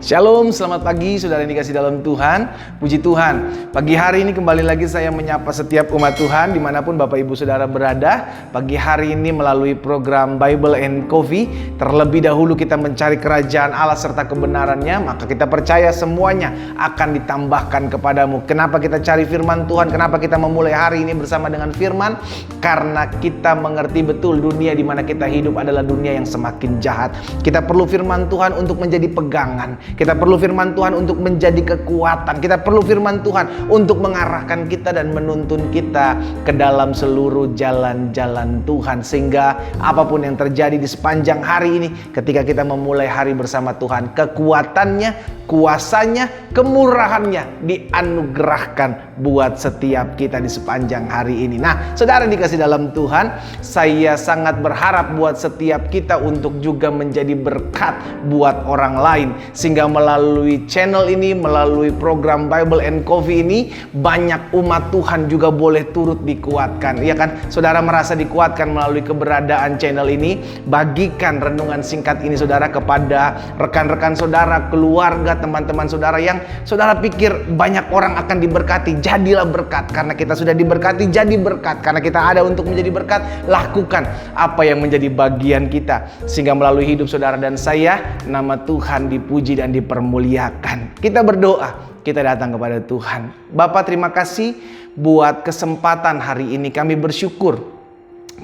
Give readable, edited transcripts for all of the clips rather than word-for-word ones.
Shalom, selamat pagi saudara yang dikasih dalam Tuhan. Puji Tuhan, pagi hari ini kembali lagi saya menyapa setiap umat Tuhan dimanapun Bapak Ibu Saudara berada. Pagi hari ini melalui program Bible and Coffee, terlebih dahulu kita mencari kerajaan Allah serta kebenarannya, maka kita percaya semuanya akan ditambahkan kepadamu. Kenapa kita cari firman Tuhan? Kenapa kita memulai hari ini bersama dengan firman? Karena kita mengerti betul dunia di mana kita hidup adalah dunia yang semakin jahat. Kita perlu firman Tuhan untuk menjadi pegangan. Kita perlu firman Tuhan untuk menjadi kekuatan. Kita perlu firman Tuhan untuk mengarahkan kita dan menuntun kita ke dalam seluruh jalan-jalan Tuhan. Sehingga apapun yang terjadi di sepanjang hari ini, ketika kita memulai hari bersama Tuhan, kekuatannya, kuasanya, kemurahannya dianugerahkan buat setiap kita di sepanjang hari ini. Nah, saudara dikasih dalam Tuhan, saya sangat berharap buat setiap kita untuk juga menjadi berkat buat orang lain. Sehingga melalui channel ini, melalui program Bible and Coffee ini, banyak umat Tuhan juga boleh turut dikuatkan. Iya kan? Saudara merasa dikuatkan melalui keberadaan channel ini. Bagikan renungan singkat ini saudara kepada rekan-rekan saudara, keluarga, teman-teman saudara yang saudara pikir banyak orang akan diberkati. Jadilah berkat. Karena kita sudah diberkati, jadi berkat. Karena kita ada untuk menjadi berkat, lakukan apa yang menjadi bagian kita. Sehingga melalui hidup saudara dan saya, nama Tuhan dipuji dan dipermuliakan. Kita berdoa, kita datang kepada Tuhan. Bapa, terima kasih buat kesempatan hari ini. Kami bersyukur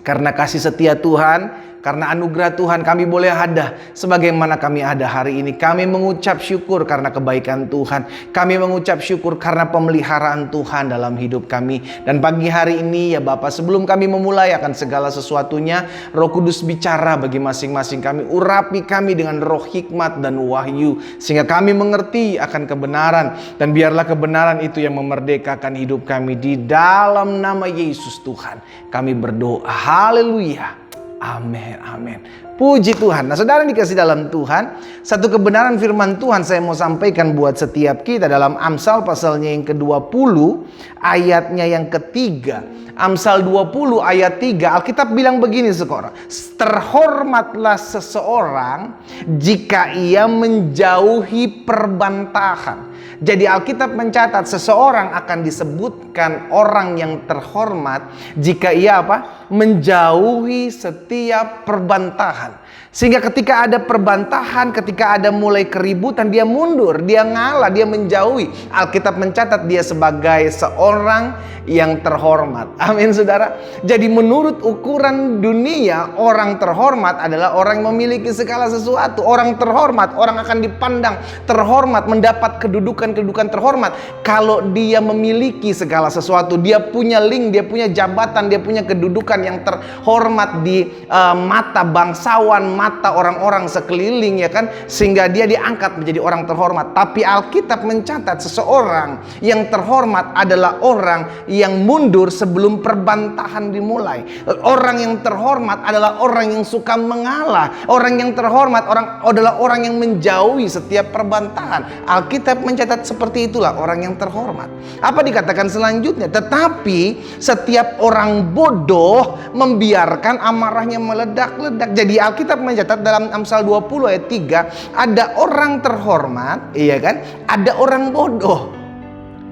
karena kasih setia Tuhan, karena anugerah Tuhan kami boleh ada sebagaimana kami ada hari ini. Kami mengucap syukur karena kebaikan Tuhan. Kami mengucap syukur karena pemeliharaan Tuhan dalam hidup kami. Dan pagi hari ini ya Bapa, sebelum kami memulai akan segala sesuatunya, Roh Kudus bicara bagi masing-masing kami. Urapi kami dengan roh hikmat dan wahyu, sehingga kami mengerti akan kebenaran. Dan biarlah kebenaran itu yang memerdekakan hidup kami. Di dalam nama Yesus Tuhan kami berdoa. Haleluya. Amin, amin. Puji Tuhan. Nah, saudara dikasih dalam Tuhan, satu kebenaran firman Tuhan saya mau sampaikan buat setiap kita dalam Amsal pasalnya yang ke-20, ayatnya yang ketiga. Amsal 20 ayat 3, Alkitab bilang begini sekarang. Terhormatlah seseorang jika ia menjauhi perbantahan. Jadi Alkitab mencatat seseorang akan disebutkan orang yang terhormat jika ia apa? Menjauhi setiap perbantahan. Sehingga ketika ada perbantahan, ketika ada mulai keributan, dia mundur, dia ngalah, dia menjauhi. Alkitab mencatat dia sebagai seorang yang terhormat. Amin saudara. Jadi menurut ukuran dunia, orang terhormat adalah orang yang memiliki segala sesuatu. Orang terhormat, orang akan dipandang terhormat, mendapat kedudukan terhormat kalau dia memiliki segala sesuatu. Dia punya link, dia punya jabatan, dia punya kedudukan yang terhormat di mata bangsawan, mata orang-orang sekeliling, ya kan, sehingga dia diangkat menjadi orang terhormat. Tapi Alkitab mencatat seseorang yang terhormat adalah orang yang mundur sebelum perbantahan dimulai. Orang yang terhormat adalah orang yang suka mengalah. Orang yang terhormat adalah orang yang menjauhi setiap perbantahan. Alkitab mencatat seperti itulah orang yang terhormat. Apa dikatakan selanjutnya? Tetapi setiap orang bodoh membiarkan amarahnya meledak-ledak. Jadi Alkitab mencatat dalam Amsal 20 ayat 3, ada orang terhormat, iya kan? Ada orang bodoh.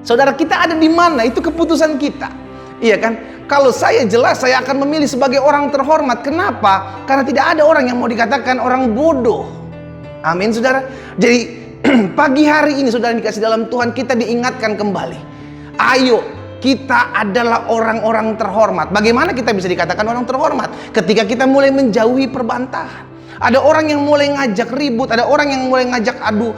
Saudara, kita ada di mana? Itu keputusan kita. Iya kan? Kalau saya jelas saya akan memilih sebagai orang terhormat. Kenapa? Karena tidak ada orang yang mau dikatakan orang bodoh. Amin saudara. Jadi pagi hari ini saudara dikasih dalam Tuhan, kita diingatkan kembali. Ayo, kita adalah orang-orang terhormat. Bagaimana kita bisa dikatakan orang terhormat? Ketika kita mulai menjauhi perbantahan. Ada orang yang mulai ngajak ribut, ada orang yang mulai ngajak adu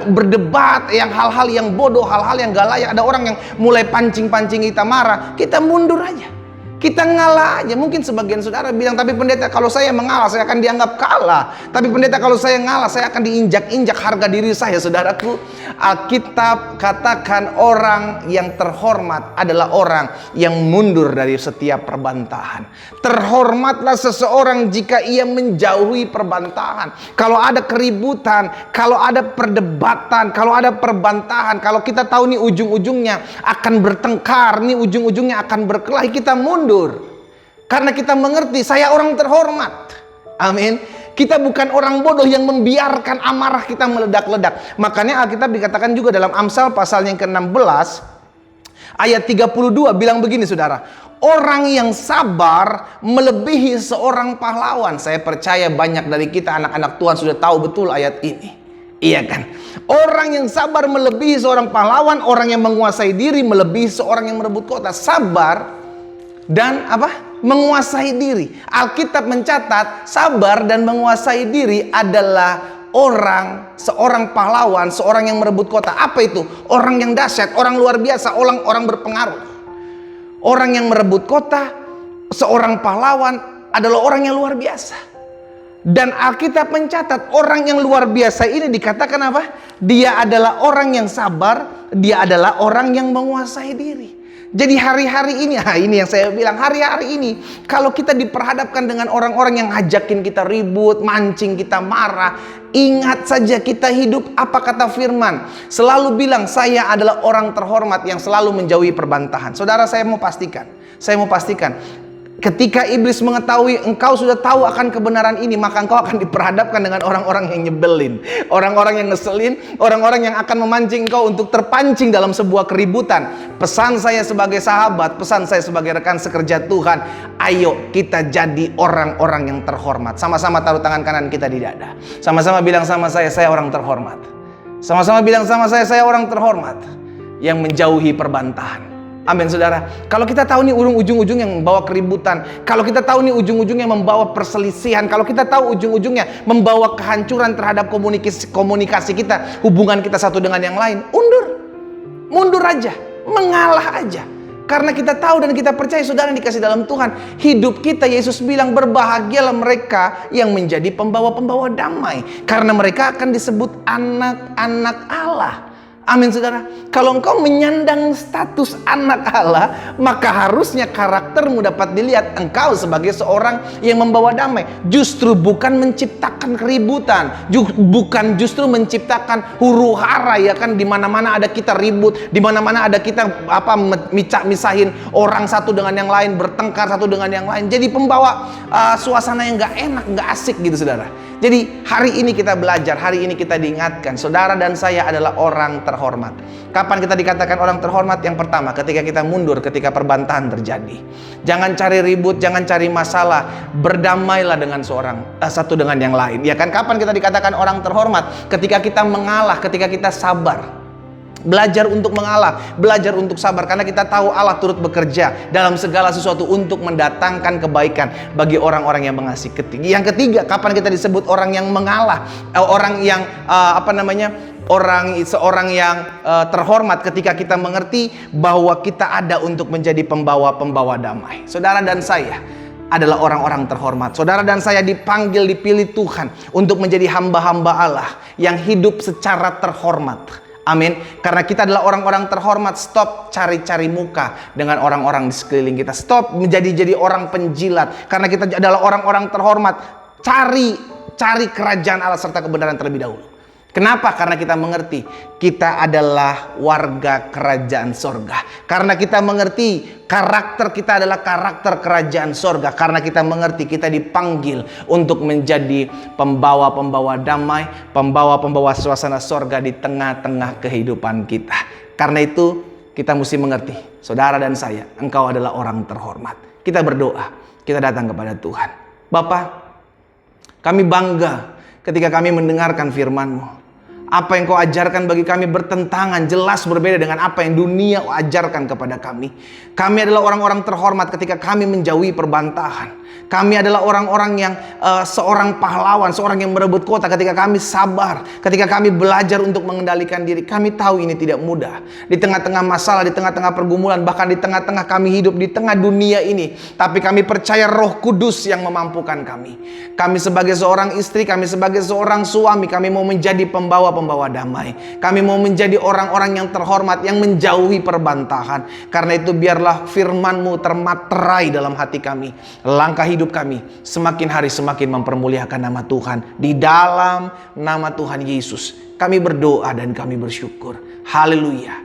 berdebat, yang hal-hal yang bodoh, hal-hal yang gak layak. Ada orang yang mulai pancing-pancing kita marah. Kita mundur aja. Kita ngalah aja. Mungkin sebagian saudara bilang, tapi pendeta kalau saya mengalah saya akan dianggap kalah. Tapi pendeta kalau saya ngalah saya akan diinjak-injak harga diri saya. Saudaraku, Alkitab katakan orang yang terhormat adalah orang yang mundur dari setiap perbantahan. Terhormatlah seseorang jika ia menjauhi perbantahan. Kalau ada keributan, kalau ada perdebatan, kalau ada perbantahan, kalau kita tahu nih ujung-ujungnya akan bertengkar, nih ujung-ujungnya akan berkelahi, kita mundur. Karena kita mengerti saya orang terhormat. Amin. Kita bukan orang bodoh yang membiarkan amarah kita meledak-ledak. Makanya Alkitab dikatakan juga dalam Amsal pasal yang ke-16 ayat 32 bilang begini saudara. Orang yang sabar melebihi seorang pahlawan. Saya percaya banyak dari kita anak-anak Tuhan sudah tahu betul ayat ini. Iya kan? Orang yang sabar melebihi seorang pahlawan. Orang yang menguasai diri melebihi seorang yang merebut kota. Sabar dan menguasai diri. Alkitab mencatat sabar dan menguasai diri adalah seorang pahlawan, seorang yang merebut kota. Apa itu? Orang yang dahsyat, orang luar biasa, orang berpengaruh. Orang yang merebut kota, seorang pahlawan adalah orang yang luar biasa. Dan Alkitab mencatat orang yang luar biasa ini dikatakan apa? Dia adalah orang yang sabar, dia adalah orang yang menguasai diri. Jadi hari-hari ini, ini yang saya bilang, hari-hari ini kalau kita diperhadapkan dengan orang-orang yang ngajakin kita ribut, mancing kita marah, ingat saja kita hidup apa kata firman. Selalu bilang saya adalah orang terhormat yang selalu menjauhi perbantahan. Saudara, saya mau pastikan. Ketika iblis mengetahui engkau sudah tahu akan kebenaran ini, maka engkau akan diperhadapkan dengan orang-orang yang nyebelin, orang-orang yang ngeselin, orang-orang yang akan memancing engkau untuk terpancing dalam sebuah keributan. Pesan saya sebagai sahabat, pesan saya sebagai rekan sekerja Tuhan, ayo kita jadi orang-orang yang terhormat. Sama-sama taruh tangan kanan kita di dada. Sama-sama bilang sama saya orang terhormat. Sama-sama bilang sama saya orang terhormat yang menjauhi perbantahan. Amin saudara. Kalau kita tahu nih ujung-ujung yang membawa keributan, kalau kita tahu nih ujung-ujung yang membawa perselisihan, kalau kita tahu ujung-ujungnya membawa kehancuran terhadap komunikasi kita, hubungan kita satu dengan yang lain, mundur aja, mengalah aja. Karena kita tahu dan kita percaya saudara yang dikasih dalam Tuhan, hidup kita, Yesus bilang berbahagialah mereka yang menjadi pembawa-pembawa damai, karena mereka akan disebut anak-anak Allah. Amin saudara. Kalau engkau menyandang status anak Allah, maka harusnya karaktermu dapat dilihat engkau sebagai seorang yang membawa damai. Justru bukan menciptakan keributan, bukan justru menciptakan huru hara, ya kan, di mana-mana ada kita ribut, di mana-mana ada kita misahin orang satu dengan yang lain, bertengkar satu dengan yang lain. Jadi pembawa suasana yang gak enak, gak asik gitu saudara. Jadi hari ini kita belajar, hari ini kita diingatkan, saudara dan saya adalah orang terhormat. Kapan kita dikatakan orang terhormat? Yang pertama, ketika kita mundur, ketika perbantahan terjadi. Jangan cari ribut, jangan cari masalah, berdamailah dengan satu dengan yang lain. Ya kan? Kapan kita dikatakan orang terhormat? Ketika kita mengalah, ketika kita sabar. Belajar untuk mengalah, belajar untuk sabar, karena kita tahu Allah turut bekerja dalam segala sesuatu untuk mendatangkan kebaikan bagi orang-orang yang mengasihi. Yang ketiga, kapan kita disebut orang yang mengalah, orang yang seorang yang terhormat, ketika kita mengerti bahwa kita ada untuk menjadi pembawa-pembawa damai. Saudara dan saya adalah orang-orang terhormat. Saudara dan saya dipanggil, dipilih Tuhan untuk menjadi hamba-hamba Allah yang hidup secara terhormat. Amin. Karena kita adalah orang-orang terhormat. Stop cari-cari muka dengan orang-orang di sekeliling kita. Stop menjadi orang penjilat. Karena kita adalah orang-orang terhormat. Cari kerajaan Allah serta kebenaran terlebih dahulu. Kenapa? Karena kita mengerti kita adalah warga kerajaan sorga. Karena kita mengerti karakter kita adalah karakter kerajaan sorga. Karena kita mengerti kita dipanggil untuk menjadi pembawa-pembawa damai, pembawa-pembawa suasana sorga di tengah-tengah kehidupan kita. Karena itu kita mesti mengerti, saudara dan saya, engkau adalah orang terhormat. Kita berdoa, kita datang kepada Tuhan. Bapa, kami bangga ketika kami mendengarkan firman-Mu. Apa yang Kau ajarkan bagi kami bertentangan, jelas berbeda dengan apa yang dunia ajarkan kepada kami. Kami adalah orang-orang terhormat ketika kami menjauhi perbantahan. Kami adalah orang-orang yang seorang pahlawan, seorang yang merebut kota ketika kami sabar, ketika kami belajar untuk mengendalikan diri. Kami tahu ini tidak mudah. Di tengah-tengah masalah, di tengah-tengah pergumulan, bahkan di tengah-tengah kami hidup di tengah dunia ini. Tapi kami percaya Roh Kudus yang memampukan kami. Kami sebagai seorang istri, kami sebagai seorang suami, kami mau menjadi pembawa-pembawa damai. Kami mau menjadi orang-orang yang terhormat, yang menjauhi perbantahan. Karena itu biarlah firman-Mu termaterai dalam hati kami. Langkah hidup kami semakin hari semakin mempermuliakan nama Tuhan. Di dalam nama Tuhan Yesus kami berdoa dan kami bersyukur. Haleluya.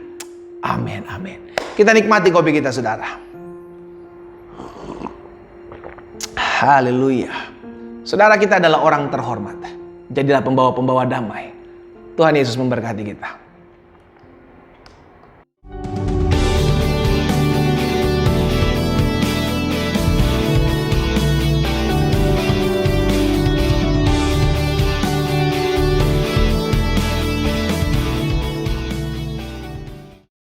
Amin, amin. Kita nikmati kopi kita, saudara. Haleluya. Saudara, kita adalah orang terhormat. Jadilah pembawa-pembawa damai. Tuhan Yesus memberkati kita.